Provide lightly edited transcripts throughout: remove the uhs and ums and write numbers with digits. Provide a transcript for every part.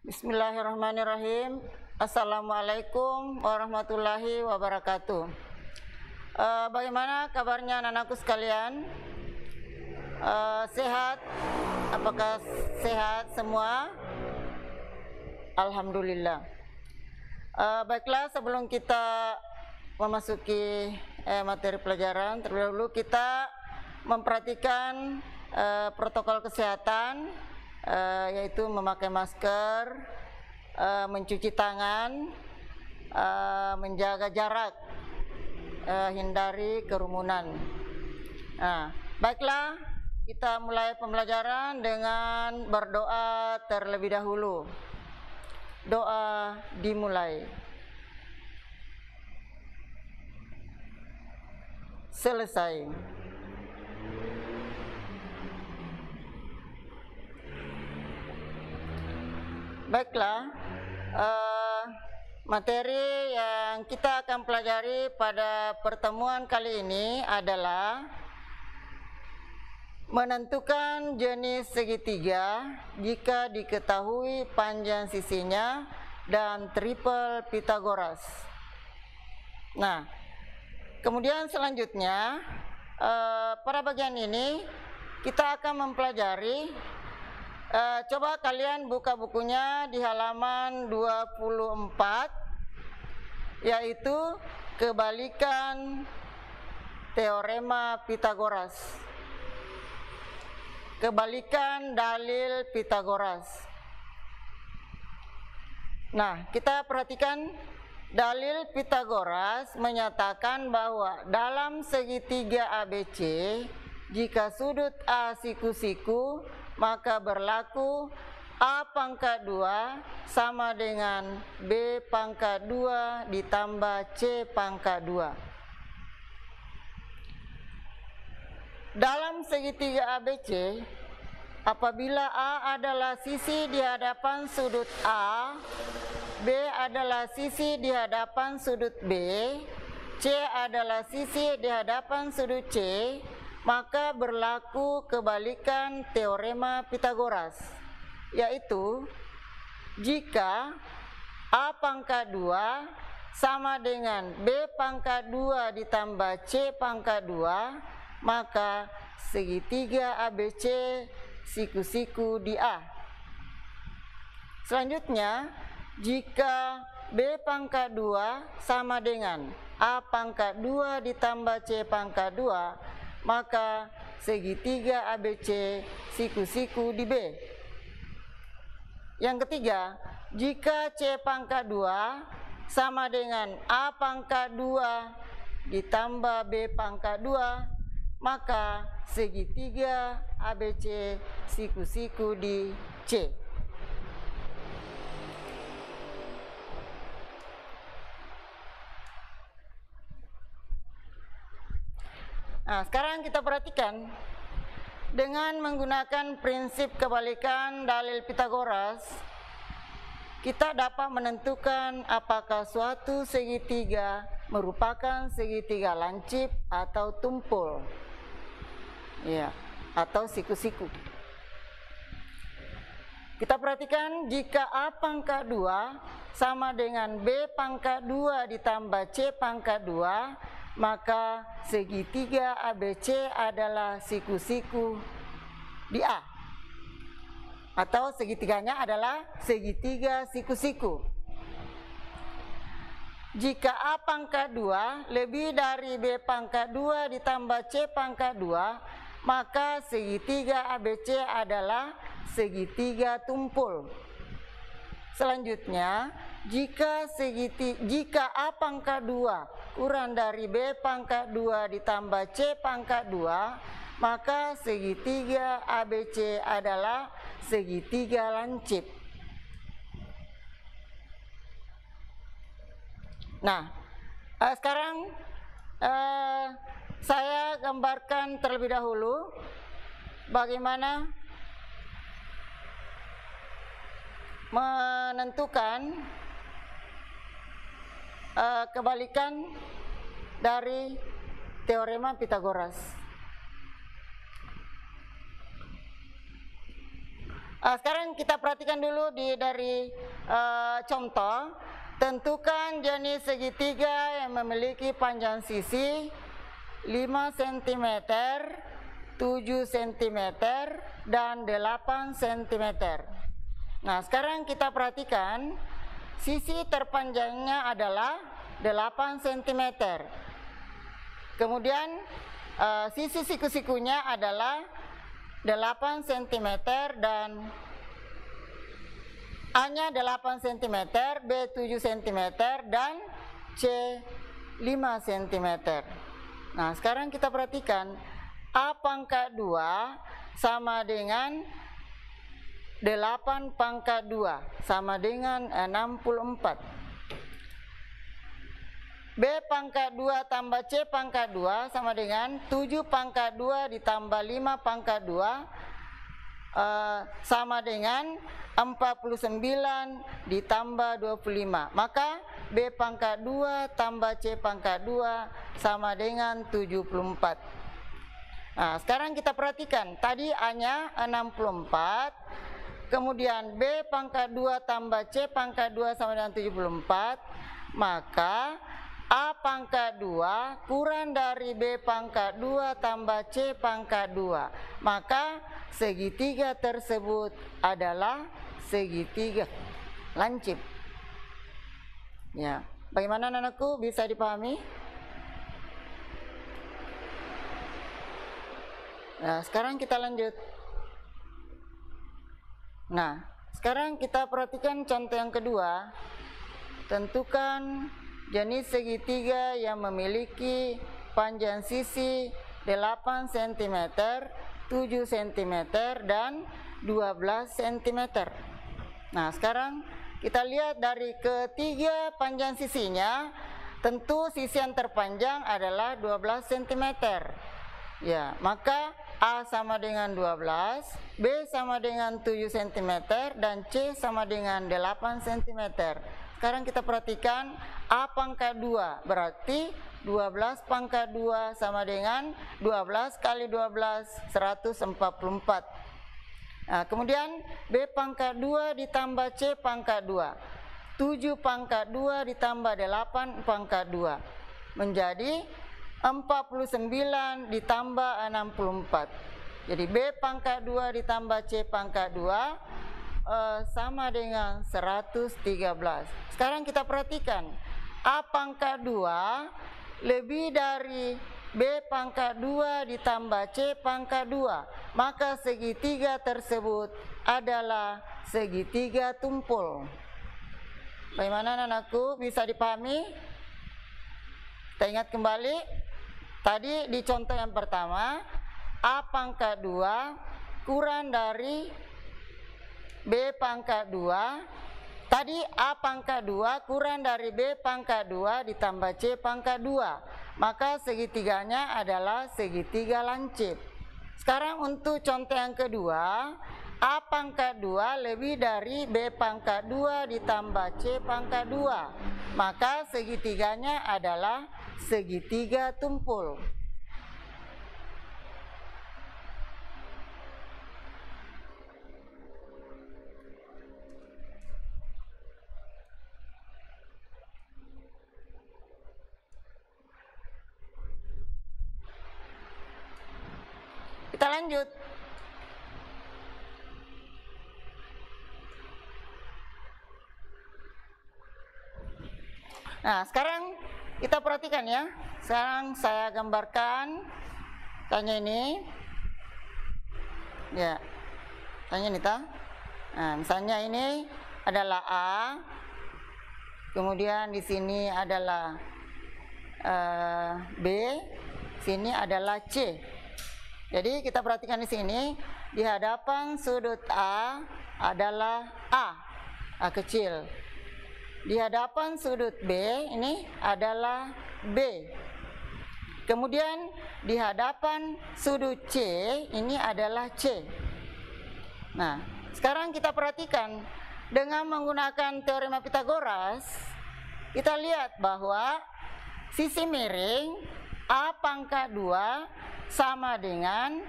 Bismillahirrahmanirrahim. Assalamualaikum warahmatullahi wabarakatuh. Bagaimana kabarnya anak-anakku sekalian? Sehat? Apakah sehat semua? Alhamdulillah. Baiklah, sebelum kita memasuki materi pelajaran, terlebih dahulu kita memperhatikan protokol kesehatan, yaitu memakai masker, mencuci tangan, menjaga jarak, hindari kerumunan. Nah, baiklah, kita mulai pembelajaran dengan berdoa terlebih dahulu. Doa dimulai. Selesai. Baiklah, materi yang kita akan pelajari pada pertemuan kali ini adalah menentukan jenis segitiga jika diketahui panjang sisinya dan triple Pythagoras. Nah, kemudian selanjutnya pada bagian ini kita akan mempelajari, coba kalian buka bukunya di halaman 24, yaitu kebalikan teorema Pythagoras. Kebalikan dalil Pythagoras. Nah, kita perhatikan dalil Pythagoras menyatakan bahwa dalam segitiga ABC, jika sudut A siku-siku, maka berlaku A pangkat 2 sama dengan B pangkat 2 ditambah C pangkat 2. Dalam segitiga ABC, apabila A adalah sisi di hadapan sudut A, B adalah sisi di hadapan sudut B, C adalah sisi di hadapan sudut C, maka berlaku kebalikan teorema Pythagoras, yaitu jika A pangkat 2 sama dengan B pangkat 2 ditambah C pangkat 2, maka segitiga ABC siku-siku di A. Selanjutnya, jika B pangkat 2 sama dengan A pangkat 2 ditambah C pangkat 2, maka segitiga ABC siku-siku di B. Yang ketiga, jika C pangkat 2 sama dengan A pangkat 2 ditambah B pangkat 2, maka segitiga ABC siku-siku di C. Nah, sekarang kita perhatikan, dengan menggunakan prinsip kebalikan dalil Pythagoras, kita dapat menentukan apakah suatu segitiga merupakan segitiga lancip atau tumpul, ya, atau siku-siku. Kita perhatikan, jika A pangkat 2 sama dengan B pangkat 2 ditambah C pangkat 2, maka segitiga ABC adalah siku-siku di A, atau segitiganya adalah segitiga siku-siku. Jika A pangkat 2 lebih dari B pangkat 2 ditambah C pangkat 2, maka segitiga ABC adalah segitiga tumpul. Selanjutnya, jika A pangkat 2 kurang dari B pangkat 2 ditambah C pangkat 2, maka segitiga ABC adalah segitiga lancip. Nah, sekarang saya gambarkan terlebih dahulu bagaimana menentukan kebalikan dari teorema Pythagoras. Sekarang kita perhatikan dulu dari contoh. Tentukan jenis segitiga yang memiliki panjang sisi 5 cm, 7 cm, dan 8 cm. Nah, sekarang kita perhatikan sisi terpanjangnya adalah 8 cm. Kemudian sisi siku-sikunya adalah 8 cm dan A-nya 8 cm, B 7 cm, dan C 5 cm. Nah, sekarang kita perhatikan A pangkat 2 sama dengan 8 pangkat 2 sama dengan 64. B pangkat 2 tambah C pangkat 2 sama dengan 7 pangkat 2 ditambah 5 pangkat 2 sama dengan 49 ditambah 25. Maka B pangkat 2 tambah C pangkat 2 sama dengan 74. Nah, sekarang kita perhatikan, tadi A-nya 64, kemudian B pangkat 2 tambah C pangkat 2 sama dengan 74, maka A pangkat 2 kurang dari B pangkat 2 tambah C pangkat 2. Maka segitiga tersebut adalah segitiga lancip. Ya, bagaimana anak-anakku, bisa dipahami? Nah, sekarang kita lanjut. Nah, sekarang kita perhatikan contoh yang kedua. Tentukan jenis segitiga yang memiliki panjang sisi 8 cm, 7 cm, dan 12 cm. Nah, sekarang kita lihat dari ketiga panjang sisinya, tentu sisi yang terpanjang adalah 12 cm. Ya, maka A sama dengan 12, B sama dengan 7 cm, dan C sama dengan 8 cm. Sekarang kita perhatikan A pangkat 2, berarti 12 pangkat 2 sama dengan 12 kali 12, 144. Nah, kemudian B pangkat 2 ditambah C pangkat 2, 7 pangkat 2 ditambah 8 pangkat 2, menjadi 49 ditambah 64. Jadi B pangkat 2 ditambah C pangkat 2 sama dengan 113. Sekarang kita perhatikan, A pangkat 2 lebih dari B pangkat 2 ditambah C pangkat 2, maka segitiga tersebut adalah segitiga tumpul. Bagaimana anak-anakku, bisa dipahami? Kita ingat kembali, tadi di contoh yang pertama, A pangkat 2 kurang dari B pangkat 2. Tadi A pangkat 2 kurang dari B pangkat 2 ditambah C pangkat 2. Maka segitiganya adalah segitiga lancip. Sekarang untuk contoh yang kedua, A pangkat 2 lebih dari B pangkat 2 ditambah C pangkat 2. Maka segitiganya adalah segitiga tumpul. Kita lanjut. Nah, sekarang kita perhatikan ya. Sekarang saya gambarkan tanya ini. Ya, tanya ini ta. Nah, misalnya ini adalah A. Kemudian di sini adalah B. Sini adalah C. Jadi kita perhatikan di sini, di hadapan sudut A adalah A kecil. Di hadapan sudut B ini adalah B. Kemudian di hadapan sudut C ini adalah C. Nah, sekarang kita perhatikan dengan menggunakan teorema Pythagoras, kita lihat bahwa sisi miring A pangkat 2 sama dengan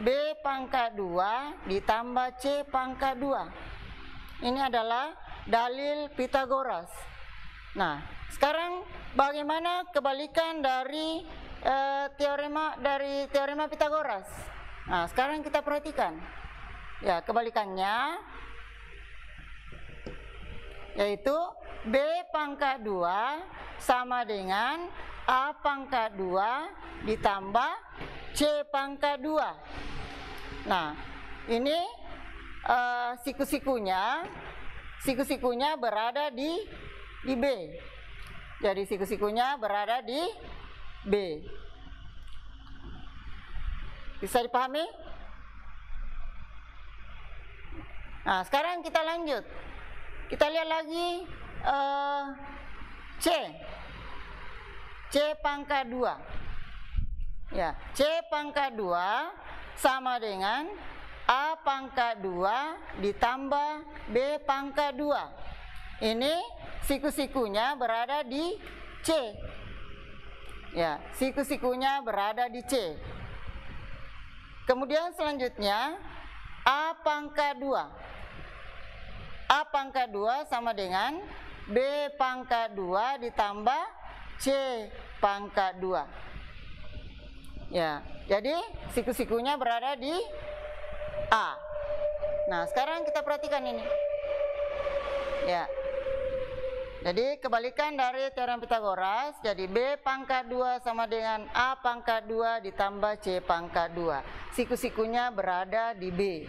B pangkat 2 ditambah C pangkat 2. Ini adalah dalil Pythagoras. Nah, sekarang bagaimana kebalikan dari teorema Pythagoras? Nah, sekarang kita perhatikan. Ya, kebalikannya yaitu B pangkat 2 sama dengan A pangkat 2 ditambah C pangkat 2. Nah, ini siku-sikunya berada di B. Jadi siku-sikunya berada di B. Bisa dipahami? Nah, sekarang kita lanjut. Kita lihat lagi C pangkat 2. Ya, C pangkat 2 sama dengan A pangkat 2 ditambah B pangkat 2. Ini siku-sikunya berada di C. Ya, siku-sikunya berada di C. Kemudian selanjutnya A pangkat 2. A pangkat 2 sama dengan B pangkat 2 ditambah C pangkat 2. Ya, jadi siku-sikunya berada di A. Nah, sekarang kita perhatikan ini. Ya. Jadi kebalikan dari teorem Pythagoras, jadi B pangkat 2 sama dengan A pangkat 2 ditambah C pangkat 2. Siku-sikunya berada di B.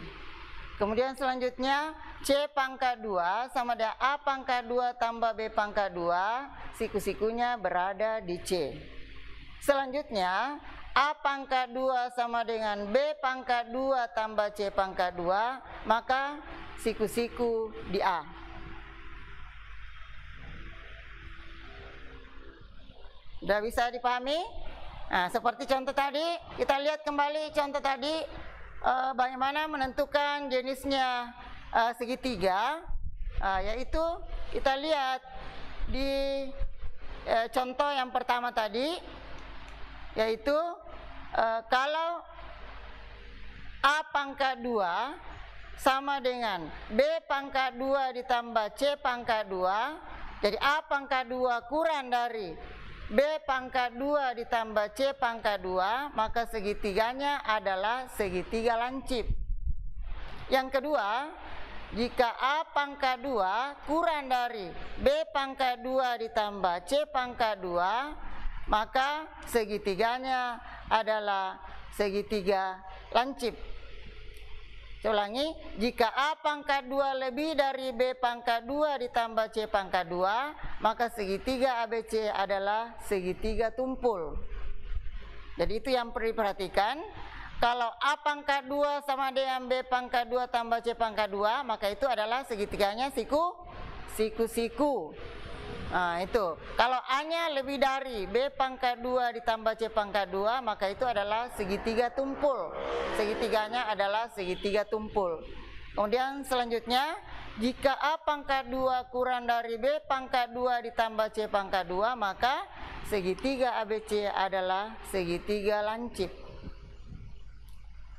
Kemudian selanjutnya C pangkat 2 sama dengan A pangkat 2 tambah B pangkat 2, siku-sikunya berada di C. Selanjutnya A pangkat 2 sama dengan B pangkat 2 tambah C pangkat 2, maka siku-siku di A. Sudah bisa dipahami? Nah, seperti contoh tadi, kita lihat kembali contoh tadi, bagaimana menentukan jenisnya segitiga, yaitu kita lihat di contoh yang pertama tadi, yaitu kalau A pangkat 2 sama dengan B pangkat 2 ditambah C pangkat 2, jadi A pangkat 2 kurang dari B pangkat 2 ditambah C pangkat 2, maka segitiganya adalah segitiga lancip. Yang kedua, jika A pangkat 2 kurang dari B pangkat 2 ditambah C pangkat 2, maka segitiganya adalah segitiga lancip. Saya ulangi, jika A pangkat 2 lebih dari B pangkat 2 ditambah C pangkat 2, maka segitiga ABC adalah segitiga tumpul. Jadi itu yang perlu diperhatikan. Kalau A pangkat 2 sama dengan B pangkat 2 tambah C pangkat 2, maka itu adalah segitiganya siku-siku. Nah, itu. Kalau A-nya lebih dari B pangkat 2 ditambah C pangkat 2, maka itu adalah segitiga tumpul. Segitiganya adalah segitiga tumpul. Kemudian selanjutnya, jika A pangkat 2 kurang dari B pangkat 2 ditambah C pangkat 2, maka segitiga ABC adalah segitiga lancip.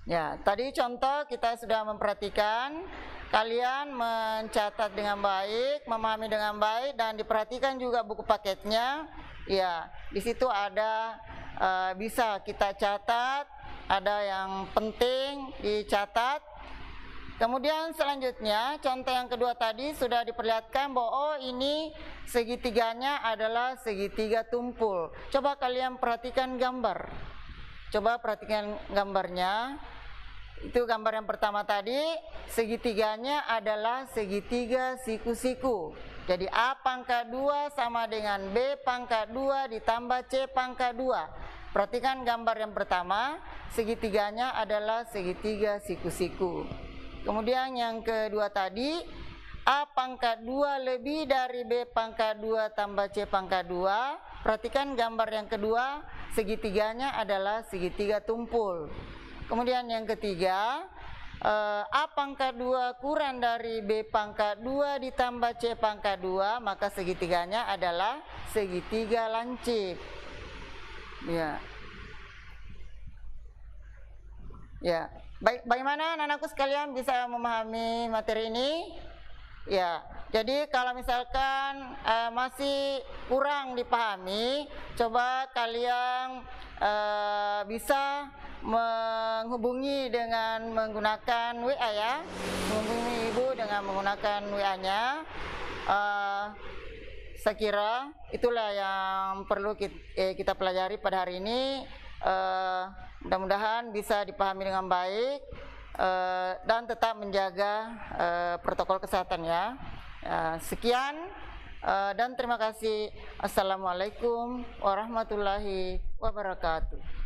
Ya, tadi contoh kita sudah memperhatikan. Kalian mencatat dengan baik, memahami dengan baik, dan diperhatikan juga buku paketnya. Ya, di situ ada bisa kita catat, ada yang penting dicatat. Kemudian selanjutnya, contoh yang kedua tadi sudah diperlihatkan bahwa ini segitiganya adalah segitiga tumpul. Coba kalian perhatikan gambar. Coba perhatikan gambarnya. Itu gambar yang pertama tadi, segitiganya adalah segitiga siku-siku. Jadi A pangkat 2 sama dengan B pangkat 2 ditambah C pangkat 2. Perhatikan gambar yang pertama, segitiganya adalah segitiga siku-siku. Kemudian yang kedua tadi, A pangkat 2 lebih dari B pangkat 2 tambah C pangkat 2. Perhatikan gambar yang kedua, segitiganya adalah segitiga tumpul. Kemudian yang ketiga, A pangkat 2 kurang dari B pangkat 2 ditambah C pangkat 2, maka segitiganya adalah segitiga lancip. Ya. Ya. Bagaimana anak-anakku sekalian bisa memahami materi ini? Ya, jadi kalau misalkan masih kurang dipahami, coba kalian bisa menghubungi dengan menggunakan WA ya, menghubungi ibu dengan menggunakan WA-nya. Saya kira itulah yang perlu kita pelajari pada hari ini. Mudah-mudahan bisa dipahami dengan baik dan tetap menjaga protokol kesehatan ya. Sekian dan terima kasih. Assalamualaikum warahmatullahi wabarakatuh.